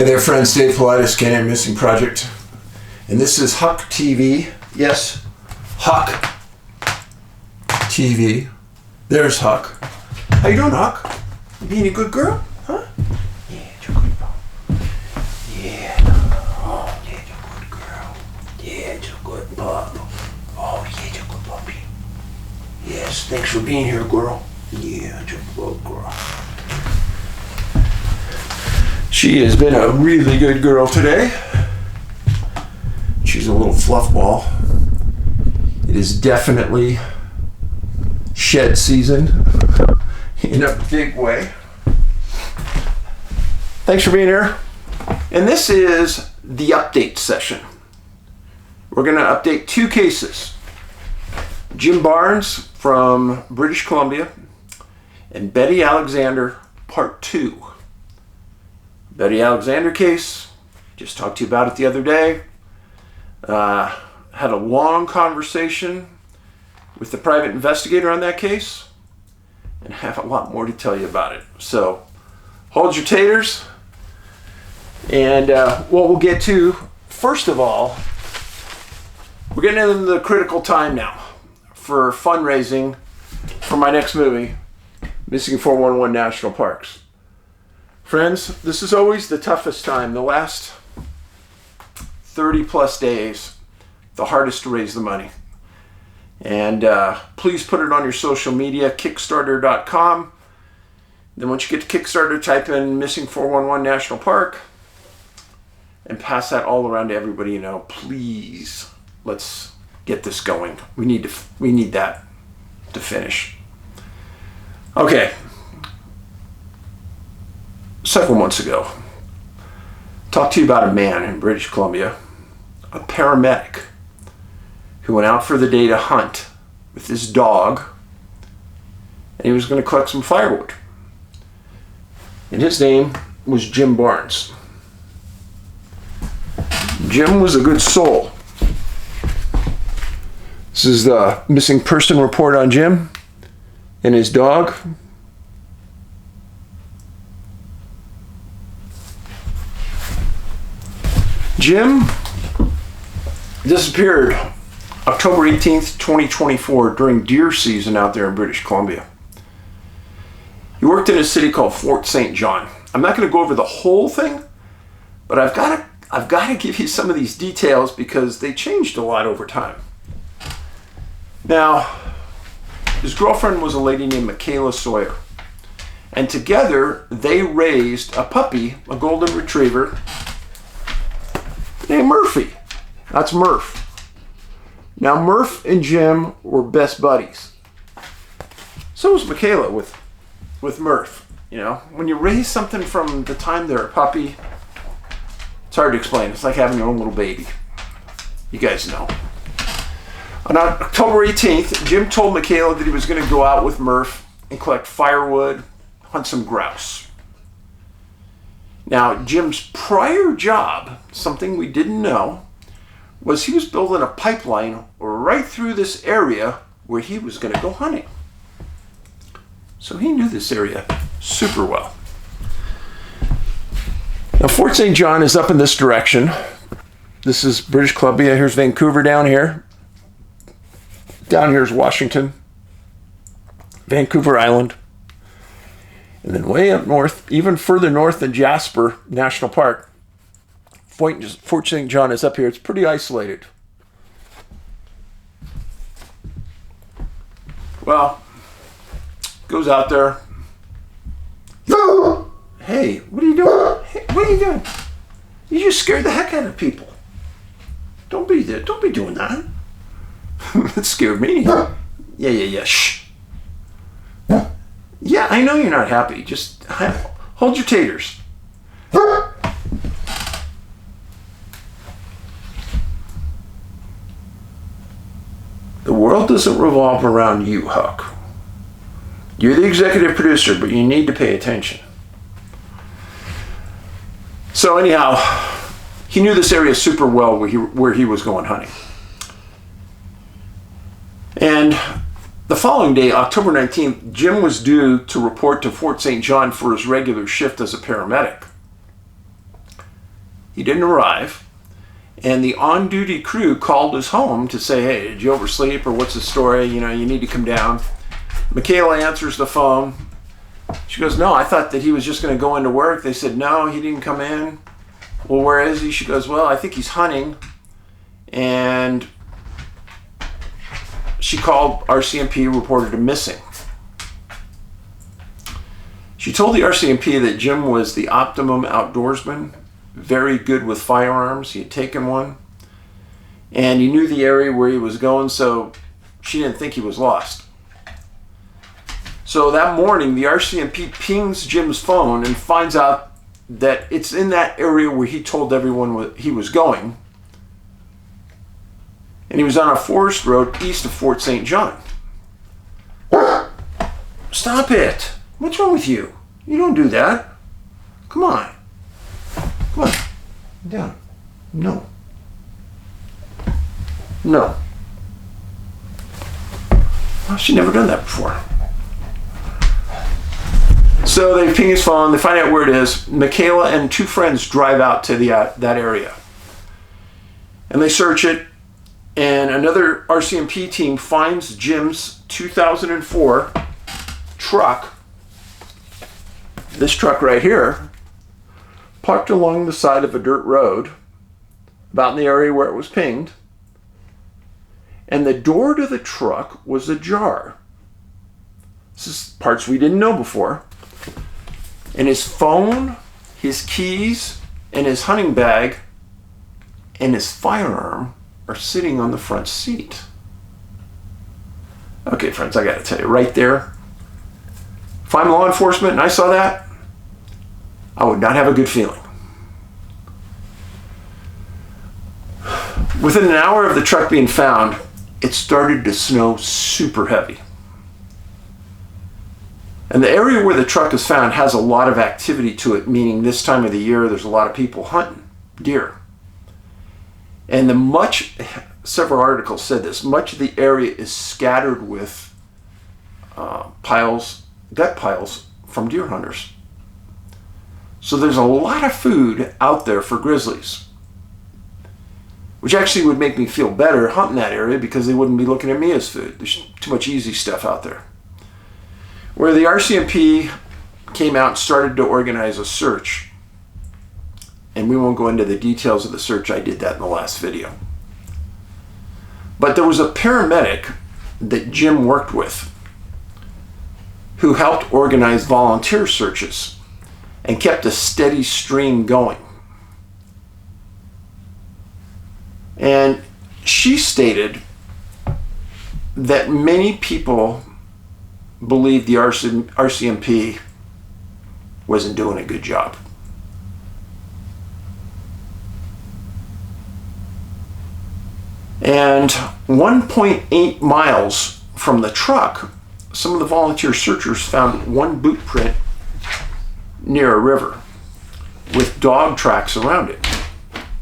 Hey there friends, David Paulides, Canadian Missing Project. And this is Huck TV. Yes, Huck TV. There's Huck. How you doing, Huck? You being a good girl? Huh? Yeah, you're a good girl. Yeah. Oh, yeah, you're a good girl. Yeah, you're a good pup. Oh, yeah, you're a good puppy. Yes, thanks for being here, girl. Yeah, you're a good girl. She has been a really good girl today. She's a little fluff ball. It is definitely shed season in a big way. Thanks for being here. And this is the update session. We're going to update two cases. Jim Barnes from British Columbia and Betty Alexander, Part 2. Betty Alexander case, just talked to you about it the other day. Had a long conversation with the private investigator on that case and have a lot more to tell you about it. So hold your taters. And what we'll get to, first of all, we're getting into the critical time now for fundraising for my next movie, Missing 411 National Parks. Friends, this is always the toughest time. The last 30 plus days, the hardest to raise the money. And please put it on your social media, Kickstarter.com. Then once you get to Kickstarter, type in Missing 411 National Park and pass that all around to everybody you know. Please, let's get this going. We need that to finish. Okay. Several months ago, talked to you about a man in British Columbia, a paramedic, who went out for the day to hunt with his dog, and he was going to collect some firewood. And his name was Jim Barnes. Jim was a good soul. This is the missing person report on Jim and his dog. Jim disappeared October 18th, 2024 during deer season out there in British Columbia. He worked in a city called Fort St. John. I'm not going to go over the whole thing, but I've got to give you some of these details because they changed a lot over time. Now, his girlfriend was a lady named Michaela Sawyer, and together they raised a puppy, a golden retriever, named Murphy. That's Murph. Now Murph and Jim were best buddies. So was Michaela with Murph. You know, when you raise something from the time they're a puppy, it's hard to explain. It's like having your own little baby. You guys know. On October 18th, Jim told Michaela that he was going to go out with Murph and collect firewood, hunt some grouse. Now, Jim's prior job, something we didn't know, was he was building a pipeline right through this area where he was going to go hunting. So he knew this area super well. Now, Fort St. John is up in this direction. This is British Columbia. Here's Vancouver down here. Down here is Washington, Vancouver Island. And then way up north, even further north than Jasper National Park, Fort St. John is up here. It's pretty isolated. Well, goes out there. Hey, what are you doing? Hey, what are you doing? You just scared the heck out of people. Don't be doing that. That scared me. Yeah. Shh. Yeah, I know you're not happy. Just hold your taters. The world doesn't revolve around you, Huck. You're the executive producer, but you need to pay attention. So anyhow, he knew this area super well where he was going hunting. And the following day, October 19th, Jim was due to report to Fort St. John for his regular shift as a paramedic. He didn't arrive. And the on-duty crew called his home to say, hey, did you oversleep or what's the story? You know, you need to come down. Michaela answers the phone. She goes, no, I thought that he was just going to go into work. They said, no, he didn't come in. Well, where is he? She goes, well, I think he's hunting. And she called RCMP, reported him missing. She told the RCMP that Jim was the optimum outdoorsman, very good with firearms. He had taken one. And he knew the area where he was going, so she didn't think he was lost. So that morning, the RCMP pings Jim's phone and finds out that it's in that area where he told everyone he was going. And he was on a forest road east of Fort St. John. Stop it. What's wrong with you? You don't do that. Come on. Come on. Down. No. No. Well, she'd never done that before. So they ping his phone, they find out where it is. Michaela and two friends drive out to that area. And they search it, and another RCMP team finds Jim's 2004 truck, this truck right here, parked along the side of a dirt road, about in the area where it was pinged. And the door to the truck was ajar. This is parts we didn't know before. And his phone, his keys, and his hunting bag, and his firearm are sitting on the front seat. Okay, friends, I gotta tell you, right there, if I'm law enforcement and I saw that, I would not have a good feeling. Within an hour of the truck being found, it started to snow super heavy. And the area where the truck is found has a lot of activity to it, meaning this time of the year there's a lot of people hunting deer. And several articles said this, much of the area is scattered with gut piles from deer hunters. So there's a lot of food out there for grizzlies, which actually would make me feel better hunting that area because they wouldn't be looking at me as food. There's too much easy stuff out there. Where the RCMP came out and started to organize a search. And we won't go into the details of the search. I did that in the last video. But there was a paramedic that Jim worked with who helped organize volunteer searches and kept a steady stream going. And she stated that many people believed the RCMP wasn't doing a good job. And 1.8 miles from the truck, some of the volunteer searchers found one boot print near a river with dog tracks around it,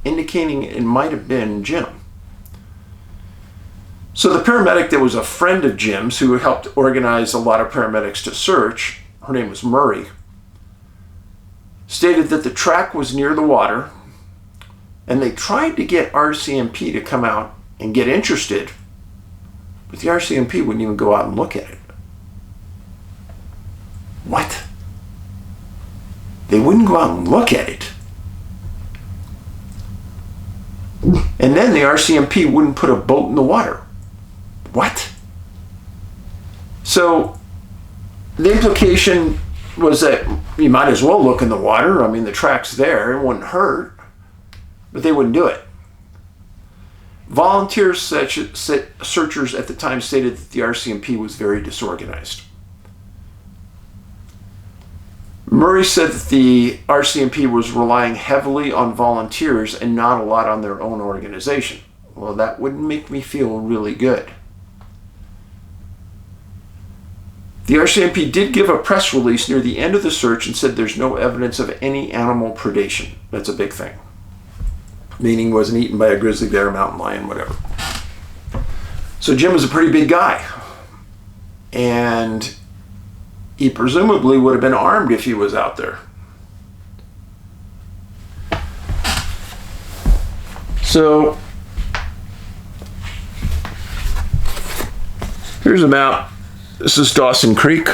indicating it might have been Jim. So the paramedic that was a friend of Jim's, who helped organize a lot of paramedics to search, her name was Murray, stated that the track was near the water, and they tried to get RCMP to come out and get interested, but the RCMP wouldn't even go out and look at it. What? They wouldn't go out and look at it. And then the RCMP wouldn't put a boat in the water. What? So the implication was that you might as well look in the water. I mean, the track's there, it wouldn't hurt, but they wouldn't do it. Volunteer searchers at the time stated that the RCMP was very disorganized. Murray said that the RCMP was relying heavily on volunteers and not a lot on their own organization. Well, that wouldn't make me feel really good. The RCMP did give a press release near the end of the search and said there's no evidence of any animal predation. That's a big thing. Meaning wasn't eaten by a grizzly bear, mountain lion, whatever. So Jim was a pretty big guy. And he presumably would have been armed if he was out there. So here's a map. This is Dawson Creek.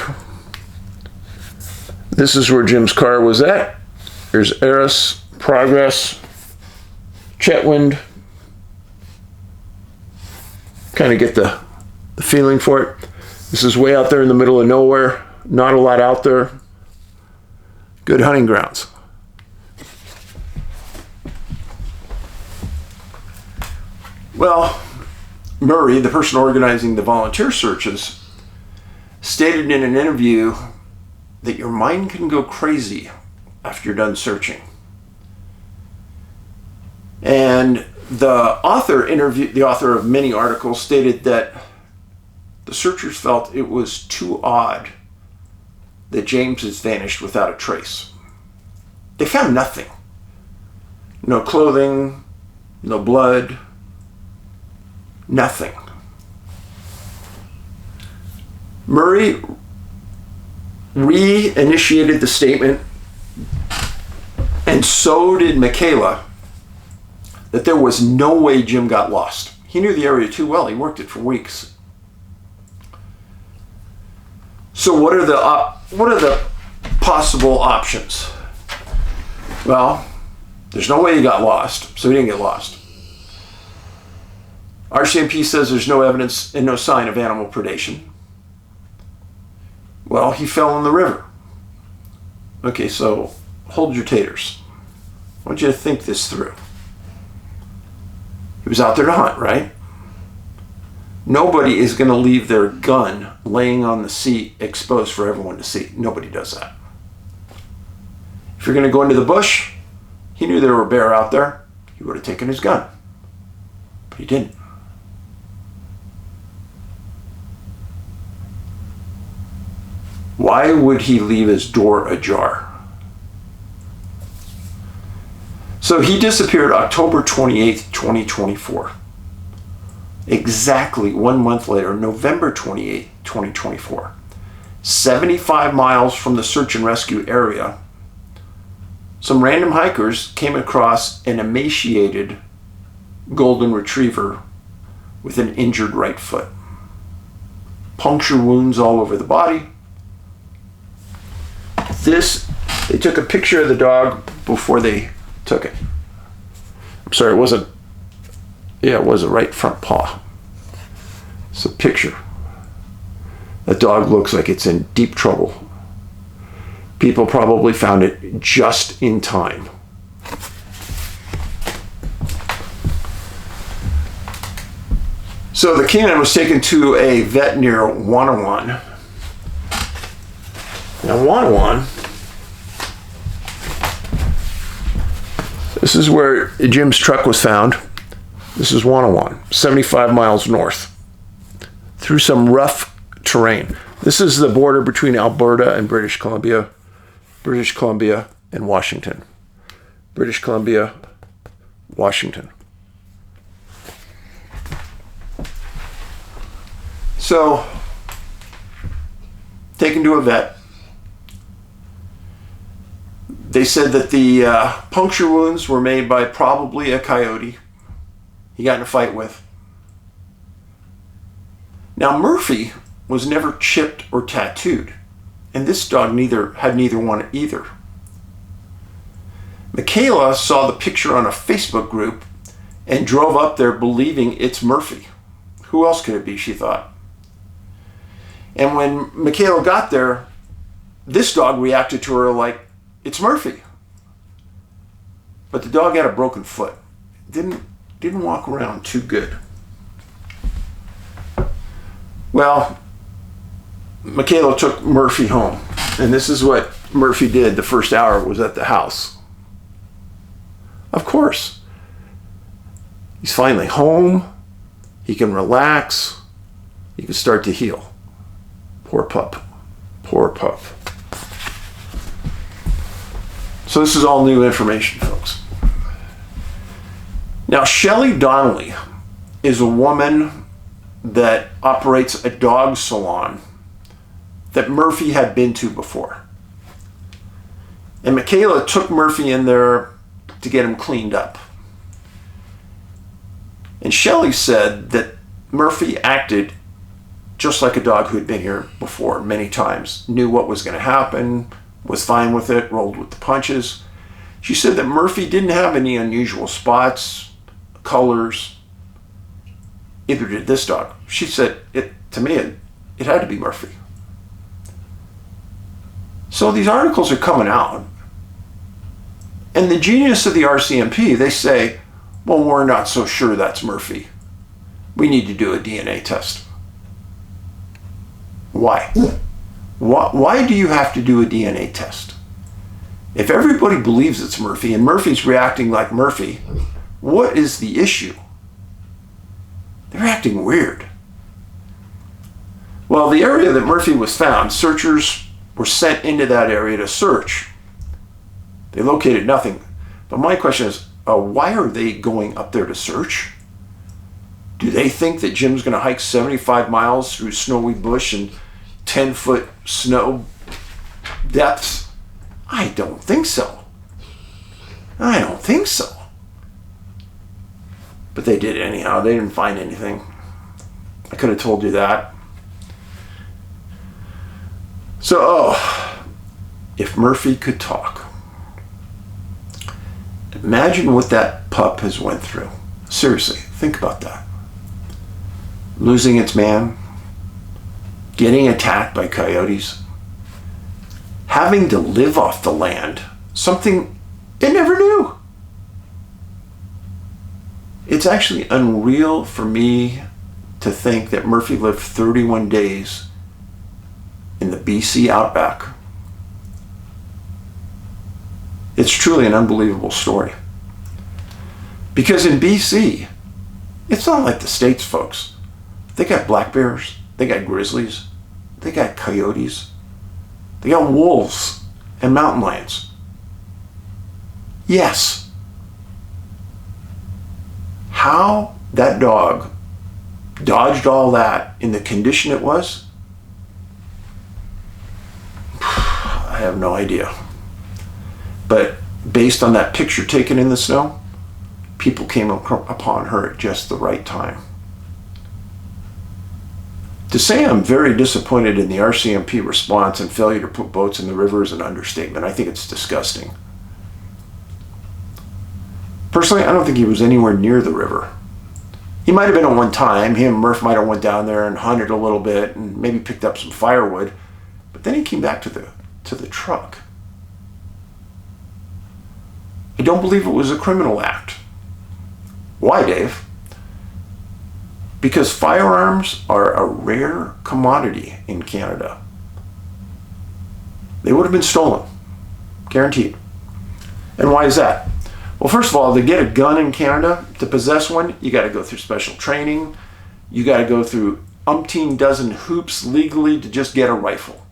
This is where Jim's car was at. There's Eris, Progress, Chetwynd. Kind of get the feeling for it. This is way out there in the middle of nowhere. Not a lot out there. Good hunting grounds. Well, Murray, the person organizing the volunteer searches, stated in an interview that your mind can go crazy after you're done searching. And the author of many articles, stated that the searchers felt it was too odd that James has vanished without a trace. They found nothing. No clothing, no blood, nothing. Murray reinitiated the statement, and so did Michaela, that there was no way Jim got lost. He knew the area too well. He worked it for weeks. So what are the possible options? Well, there's no way he got lost, so he didn't get lost. RCMP says there's no evidence and no sign of animal predation. Well, he fell in the river. Okay, so hold your taters. I want you to think this through. He was out there to hunt, right? Nobody is going to leave their gun laying on the seat exposed for everyone to see. Nobody does that. If you're going to go into the bush, he knew there were bear out there. He would have taken his gun. But he didn't. Why would he leave his door ajar? So he disappeared October 28th, 2024. Exactly 1 month later, November 28th, 2024. 75 miles from the search and rescue area, some random hikers came across an emaciated golden retriever with an injured right foot. Puncture wounds all over the body. They took a picture of the dog before they took it. I'm sorry, it was a right front paw. It's a picture. The dog looks like it's in deep trouble. People probably found it just in time. So the canine was taken to a vet near Wannawan. Now Wannawan, this is where Jim's truck was found. This is Wannawan, 75 miles north, through some rough terrain. This is the border between Alberta and British Columbia and Washington. British Columbia, Washington. So, taken to a vet. They said that the puncture wounds were made by probably a coyote he got in a fight with. Now Murphy was never chipped or tattooed, and this dog had neither one either. Michaela saw the picture on a Facebook group and drove up there believing it's Murphy. Who else could it be, she thought. And when Michaela got there, this dog reacted to her like, it's Murphy. But the dog had a broken foot. Didn't walk around too good. Well, Michaela took Murphy home. And this is what Murphy did the first hour was at the house. Of course. He's finally home. He can relax. He can start to heal. Poor pup. Poor pup. So this is all new information, folks. Now, Shelley Donnelly is a woman that operates a dog salon that Murphy had been to before. And Michaela took Murphy in there to get him cleaned up. And Shelley said that Murphy acted just like a dog who had been here before many times, knew what was going to happen, was fine with it, rolled with the punches. She said that Murphy didn't have any unusual spots, colors. Either did this dog. She said, it had to be Murphy. So these articles are coming out. And the genius of the RCMP, they say, well, we're not so sure that's Murphy. We need to do a DNA test. Why? Why do you have to do a DNA test? If everybody believes it's Murphy and Murphy's reacting like Murphy, what is the issue? They're acting weird. Well, the area that Murphy was found, searchers were sent into that area to search. They located nothing. But my question is, why are they going up there to search? Do they think that Jim's going to hike 75 miles through snowy bush and 10-foot snow depths? I don't think so. I don't think so. But they did anyhow. They didn't find anything. I could have told you that. So, if Murphy could talk, imagine what that pup has went through. Seriously, think about that. Losing its man, getting attacked by coyotes, having to live off the land, something it never knew. It's actually unreal for me to think that Murphy lived 31 days in the BC outback. It's truly an unbelievable story. Because in BC, it's not like the States, folks. They got black bears, they got grizzlies, they got coyotes, they got wolves and mountain lions. Yes. How that dog dodged all that in the condition it was, I have no idea. But based on that picture taken in the snow, people came upon her at just the right time. To say I'm very disappointed in the RCMP response and failure to put boats in the river is an understatement. I think it's disgusting. Personally, I don't think he was anywhere near the river. He might have been at one time. He and Murph might have went down there and hunted a little bit and maybe picked up some firewood. But then he came back to the truck. I don't believe it was a criminal act. Why, Dave? Because firearms are a rare commodity in Canada. They would have been stolen. Guaranteed. And why is that? Well, first of all, to get a gun in Canada, to possess one, you got to go through special training. You got to go through umpteen dozen hoops legally to just get a rifle.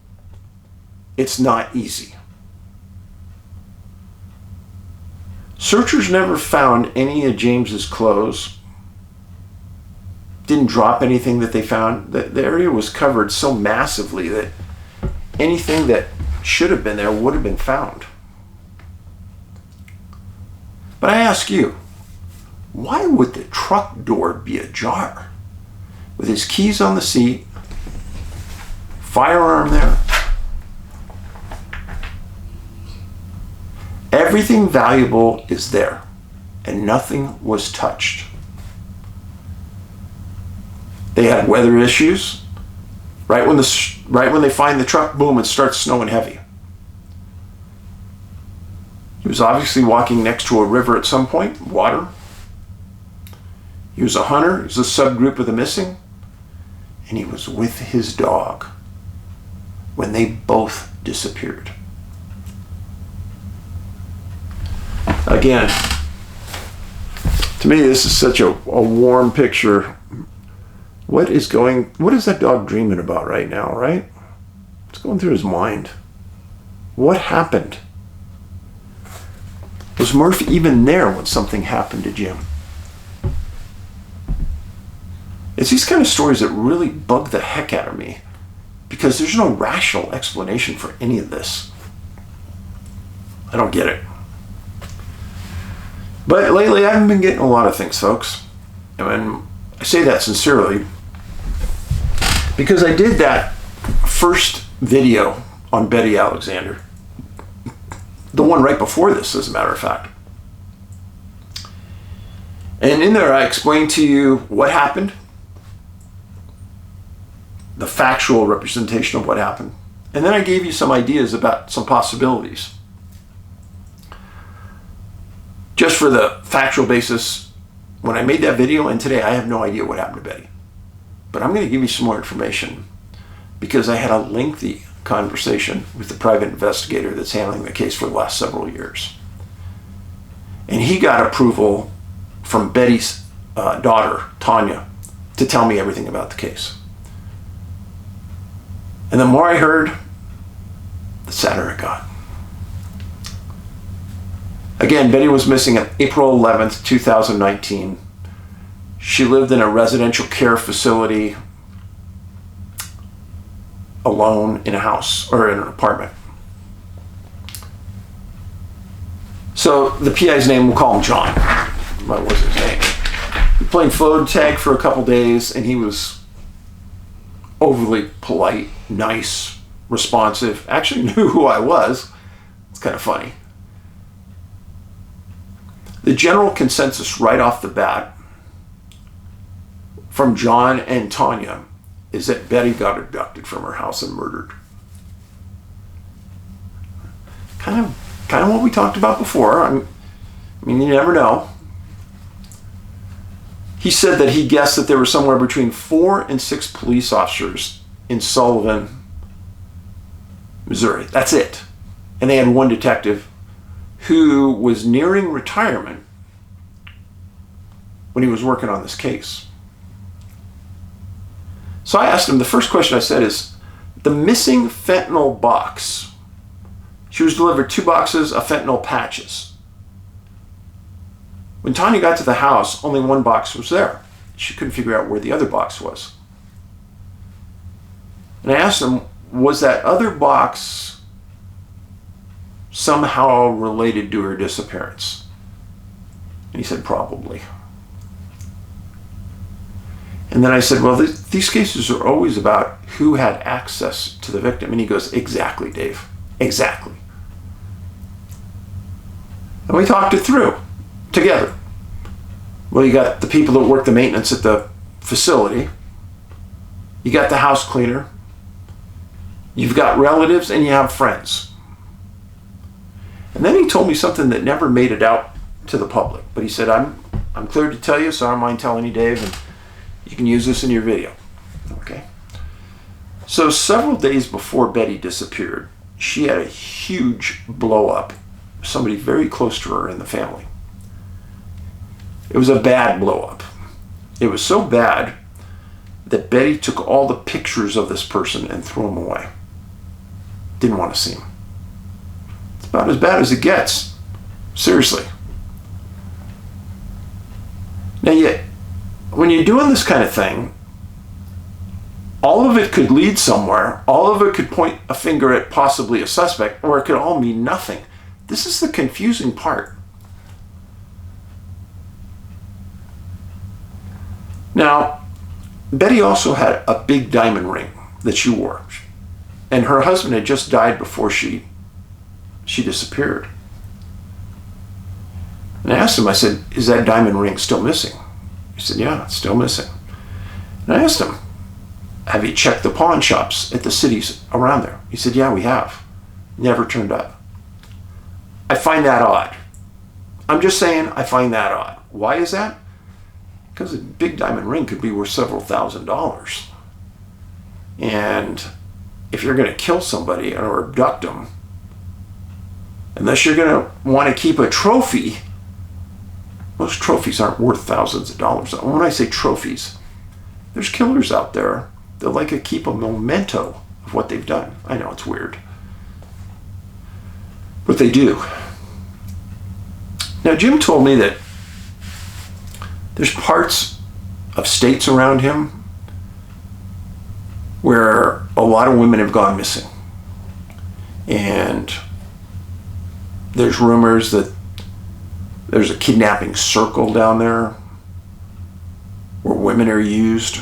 It's not easy. Searchers never found any of James's clothes. Didn't drop anything that they found. The area was covered so massively that anything that should have been there would have been found. But I ask you, why would the truck door be ajar? With his keys on the seat, firearm there. Everything valuable is there, and nothing was touched. They had weather issues. Right when they find the truck, boom, it starts snowing heavy. He was obviously walking next to a river at some point, water. He was a hunter, he was a subgroup of the missing, and he was with his dog when they both disappeared. Again, to me, this is such a warm picture. What is that dog dreaming about right now, right? What's going through his mind? What happened? Was Murph even there when something happened to Jim? It's these kind of stories that really bug the heck out of me, because there's no rational explanation for any of this. I don't get it. But lately, I haven't been getting a lot of things, folks. And I say that sincerely because I did that first video on Betty Alexander, the one right before this, as a matter of fact. And in there I explained to you what happened, the factual representation of what happened, and then I gave you some ideas about some possibilities. Just for the factual basis, when I made that video and today, I have no idea what happened to Betty. But I'm going to give you some more information because I had a lengthy conversation with the private investigator that's handling the case for the last several years. And he got approval from Betty's daughter, Tanya, to tell me everything about the case. And the more I heard, the sadder it got. Again, Betty was missing on April 11th, 2019. She lived in a residential care facility alone in a house or in an apartment. So the PI's name, we'll call him John. What was his name? We played phone tag for a couple days and he was overly polite, nice, responsive, actually knew who I was. It's kind of funny. The general consensus right off the bat from John and Tanya is that Betty got abducted from her house and murdered. Kind of what we talked about before. I mean, you never know. He said that he guessed that there were somewhere between 4 and 6 police officers in Sullivan, Missouri. That's it. And they had one detective who was nearing retirement when he was working on this case. So I asked him, the first question I said is, the missing fentanyl box. She was delivered 2 boxes of fentanyl patches. When Tanya got to the house, only 1 box was there. She couldn't figure out where the other box was. And I asked him, was that other box somehow related to her disappearance? And he said, probably. And then I said, well, these cases are always about who had access to the victim. And he goes, exactly, Dave, exactly. And we talked it through together. Well, you got the people that work the maintenance at the facility. You got the house cleaner. You've got relatives and you have friends. And then he told me something that never made it out to the public. But he said, I'm clear to tell you, so I don't mind telling you, Dave, and you can use this in your video. Okay. So several days before Betty disappeared, she had a huge blow up. Somebody very close to her in the family. It was a bad blow up. It was so bad that Betty took all the pictures of this person and threw them away. Didn't want to see them. It's about as bad as it gets. Seriously. Now, when you're doing this kind of thing, all of it could lead somewhere. All of it could point a finger at possibly a suspect, or it could all mean nothing. This is the confusing part. Now, Betty also had a big diamond ring that she wore. And her husband had just died before she disappeared. And I asked him, I said, is that diamond ring still missing? He said, yeah, it's still missing. And I asked him, have you checked the pawn shops at the cities around there? He said, yeah, we have. Never turned up. I find that odd. I'm just saying, I find that odd. Why is that? Because a big diamond ring could be worth several $1,000s. And if you're going to kill somebody or abduct them, unless you're going to want to keep a trophy, most trophies aren't worth thousands of dollars. When I say trophies, there's killers out there that like to keep a memento of what they've done. I know it's weird, but they do. Now, Jim told me that there's parts of states around him where a lot of women have gone missing. And there's rumors that there's a kidnapping circle down there. where women are used.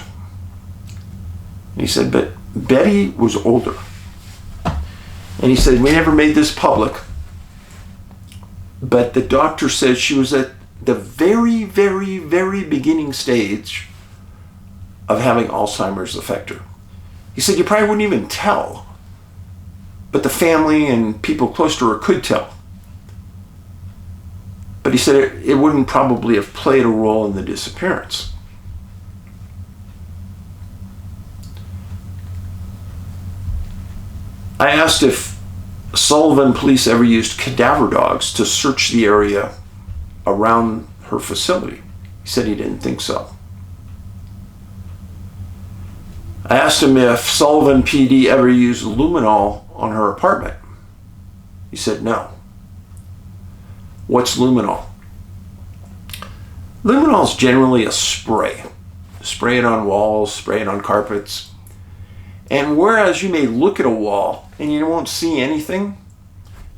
And he said, but Betty was older. And he said, we never made this public, but the doctor said she was at the very, very, very beginning stage of having Alzheimer's affect her. He said, you probably wouldn't even tell, but the family and people close to her could tell. But he said it wouldn't probably have played a role in the disappearance. I asked if Sullivan police ever used cadaver dogs to search the area around her facility. He said he didn't think so. I asked him if Sullivan PD ever used luminol on her apartment. He said no. What's luminol? Luminol is generally a spray. Spray it on walls, spray it on carpets. And whereas you may look at a wall and you won't see anything,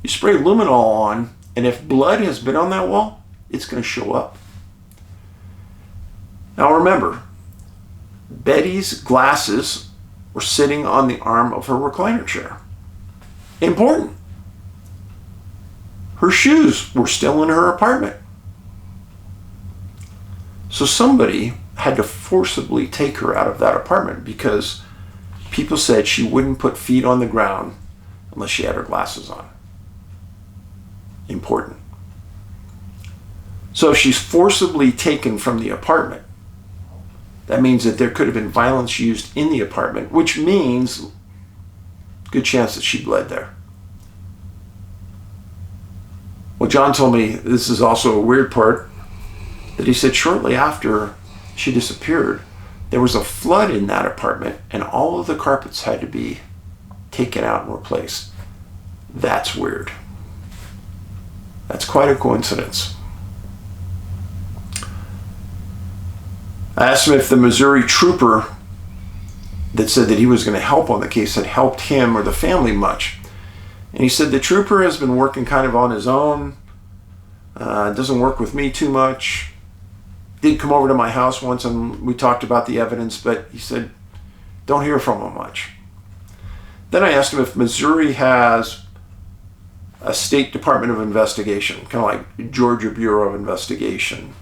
you spray luminol on, and if blood has been on that wall, it's going to show up. Now remember, Betty's glasses were sitting on the arm of her recliner chair. Important. Her shoes were still in her apartment. So somebody had to forcibly take her out of that apartment because people said she wouldn't put feet on the ground unless she had her glasses on. Important. So if she's forcibly taken from the apartment, that means that there could have been violence used in the apartment, which means good chance that she bled there. Well, John told me, this is also a weird part, that he said shortly after she disappeared, there was a flood in that apartment and all of the carpets had to be taken out and replaced. That's weird. That's quite a coincidence. I asked him if the Missouri trooper that said that he was going to help on the case had helped him or the family much. And he said the trooper has been working kind of on his own, doesn't work with me too much. Did come over to my house once and we talked about the evidence, but he said, don't hear from him much. Then I asked him if Missouri has a State Department of Investigation, kind of like Georgia Bureau of Investigation,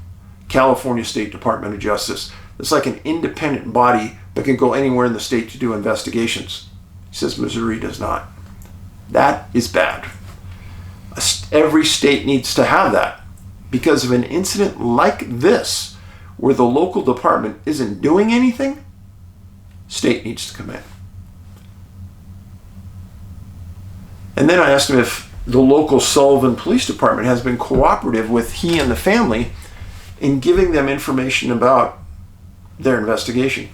California State Department of Justice. It's like an independent body that can go anywhere in the state to do investigations. He says Missouri does not. That is bad. Every state needs to have that because of an incident like this where the local department isn't doing anything, state needs to come in. And then I asked him if the local Sullivan Police Department has been cooperative with he and the family in giving them information about their investigation.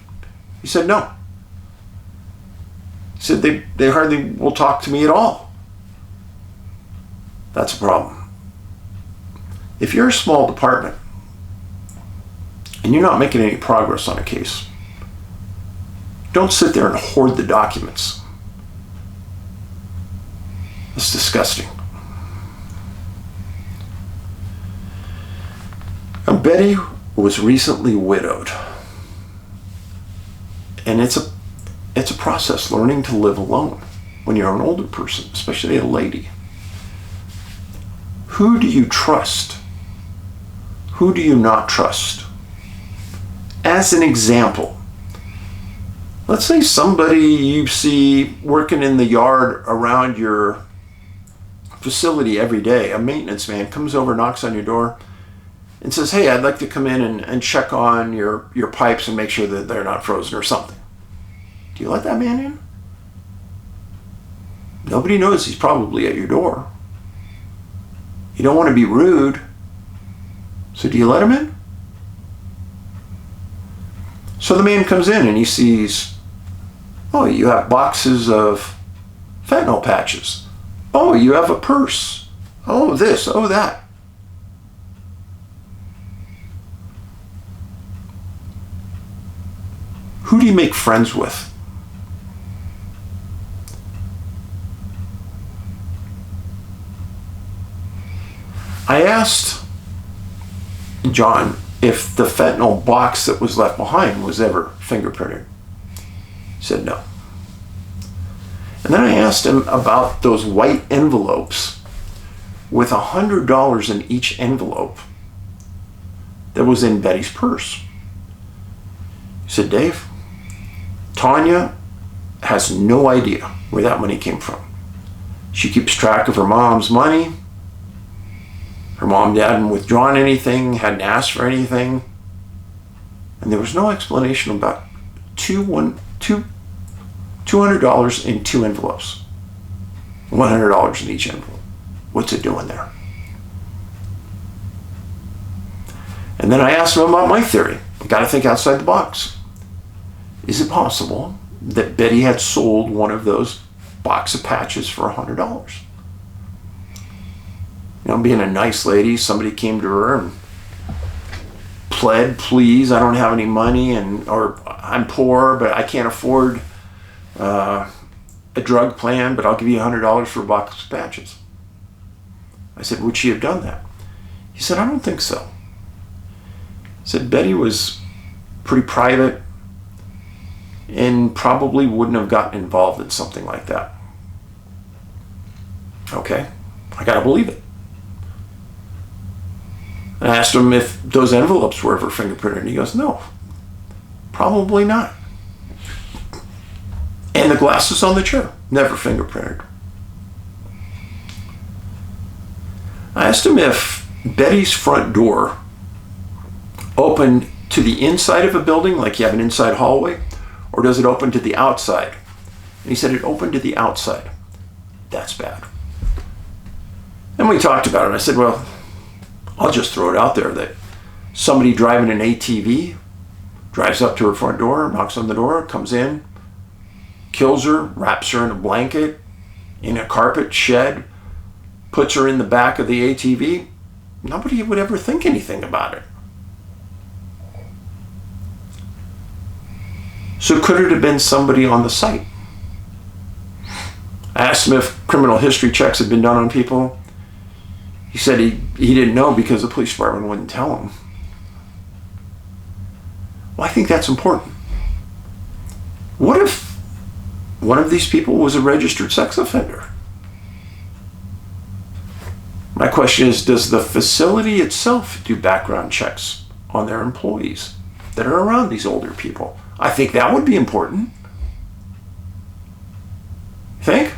He said no. He said they hardly will talk to me at all. That's a problem. If you're a small department and you're not making any progress on a case, don't sit there and hoard the documents. That's disgusting. Now, Betty was recently widowed. And it's a process learning to live alone when you're an older person, especially a lady. Who do you trust? Who do you not trust? As an example, let's say somebody you see working in the yard around your facility every day, a maintenance man comes over, knocks on your door, and says, hey, I'd like to come in and check on your pipes and make sure that they're not frozen or something. Do you let that man in? Nobody knows he's probably at your door. You don't want to be rude, so do you let him in? So the man comes in and he sees, oh, you have boxes of fentanyl patches. Oh, you have a purse. Oh, this, oh, that. Who do you make friends with? I asked John if the fentanyl box that was left behind was ever fingerprinted. He said no. And then I asked him about those white envelopes with $100 in each envelope that was in Betty's purse. He said, Dave, Tanya has no idea where that money came from. She keeps track of her mom's money. Her mom hadn't withdrawn anything, hadn't asked for anything. And there was no explanation about $200 in two envelopes. $100 in each envelope. What's it doing there? And then I asked him about my theory. I've got to think outside the box. Is it possible that Betty had sold one of those box of patches for $100? You know, being a nice lady, somebody came to her and pled, please, I don't have any money, or I'm poor, but I can't afford a drug plan, but I'll give you $100 for a box of patches. I said, would she have done that? He said, I don't think so. He said, Betty was pretty private and probably wouldn't have gotten involved in something like that. Okay, I gotta believe it. I asked him if those envelopes were ever fingerprinted, and he goes, no, probably not. And the glasses on the chair, never fingerprinted. I asked him if Betty's front door opened to the inside of a building, like you have an inside hallway, or does it open to the outside? And he said it opened to the outside. That's bad. And we talked about it. I said, well, I'll just throw it out there that somebody driving an ATV drives up to her front door, knocks on the door, comes in, kills her, wraps her in a blanket, in a carpet shed, puts her in the back of the ATV. Nobody would ever think anything about it. So could it have been somebody on the site? I asked him if criminal history checks had been done on people. He said he didn't know because the police department wouldn't tell him. Well, I think that's important. What if one of these people was a registered sex offender? My question is, does the facility itself do background checks on their employees that are around these older people? I think that would be important. Think?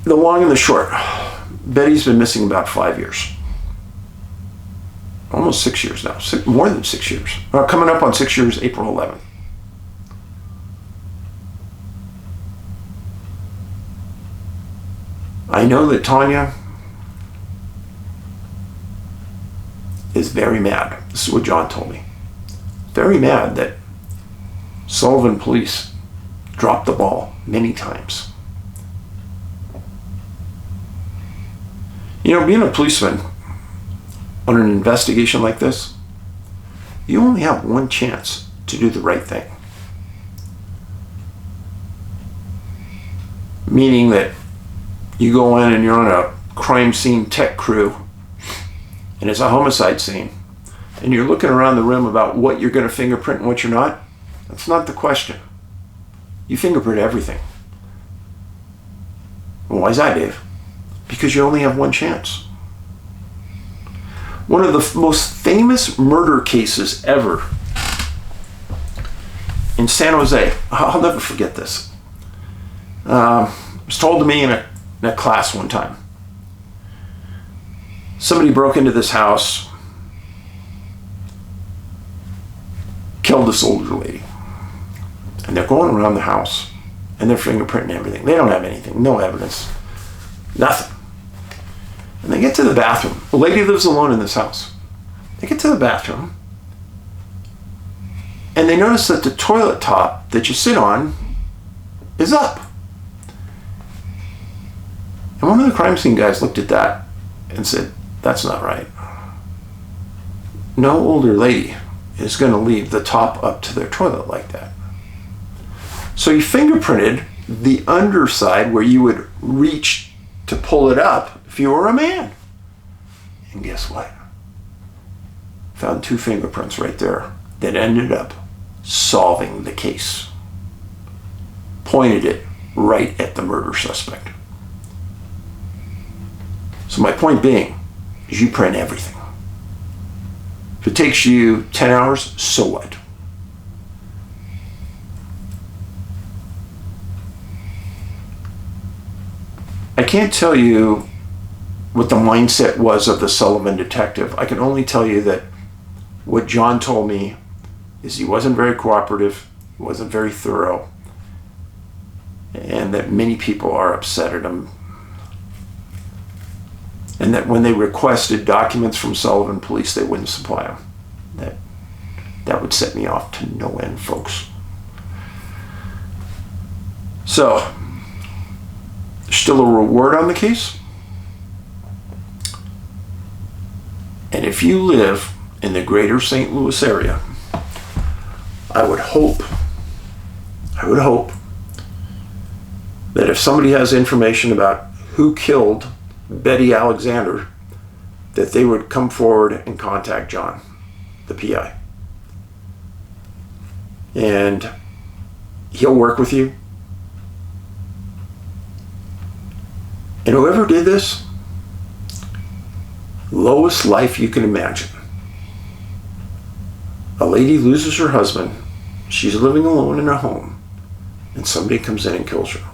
The long and the short, Betty's been missing about 5 years. Almost 6 years now, more than 6 years. Coming up on 6 years, April 11th. I know that Tanya is very mad. This is what John told me. Very mad that Sullivan police dropped the ball many times. You know, being a policeman on an investigation like this, you only have one chance to do the right thing. Meaning that you go in and you're on a crime scene tech crew and it's a homicide scene and you're looking around the room about what you're going to fingerprint and what you're not. That's not the question. You fingerprint everything. Well, why is that, Dave? Because you only have one chance. One of the most famous murder cases ever in San Jose, I'll never forget this. It was told to me in a class one time. Somebody broke into this house, killed this older lady. And they're going around the house and they're fingerprinting everything. They don't have anything, no evidence, nothing. And they get to the bathroom. The lady lives alone in this house. They get to the bathroom and they notice that the toilet top that you sit on is up. And one of the crime scene guys looked at that and said, that's not right. No older lady is going to leave the top up to their toilet like that. So he fingerprinted the underside where you would reach to pull it up if you were a man. And guess what? Found 2 fingerprints right there that ended up solving the case. Pointed it right at the murder suspect. So my point being is you print everything. If it takes you 10 hours, so what? I can't tell you what the mindset was of the Sullivan detective. I can only tell you that what John told me is he wasn't very cooperative, he wasn't very thorough, and that many people are upset at him. And that when they requested documents from Sullivan police, they wouldn't supply them. That would set me off to no end, folks. So, there's still a reward on the case. And if you live in the greater St. Louis area, I would hope that if somebody has information about who killed Betty Alexander, that they would come forward and contact John, the PI. And he'll work with you. And whoever did this, lowest life you can imagine. A lady loses her husband, she's living alone in her home, and somebody comes in and kills her.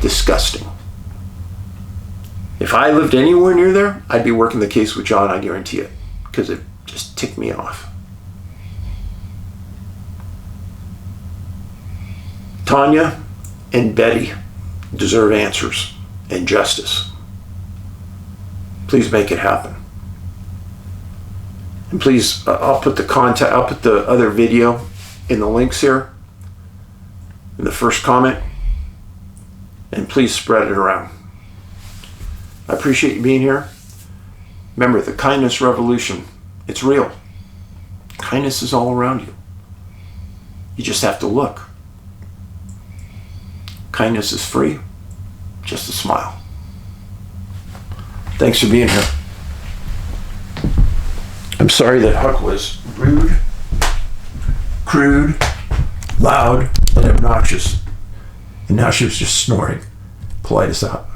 Disgusting. If I lived anywhere near there, I'd be working the case with John, I guarantee it, because it just ticked me off. Tanya and Betty deserve answers and justice. Please make it happen. And please, I'll put the other video in the links here, in the first comment, and please spread it around. I appreciate you being here. Remember, the kindness revolution, it's real. Kindness is all around you. You just have to look. Kindness is free. Just a smile. Thanks for being here. I'm sorry that Huck was rude, crude, loud, and obnoxious. And now she was just snoring. Paulides out.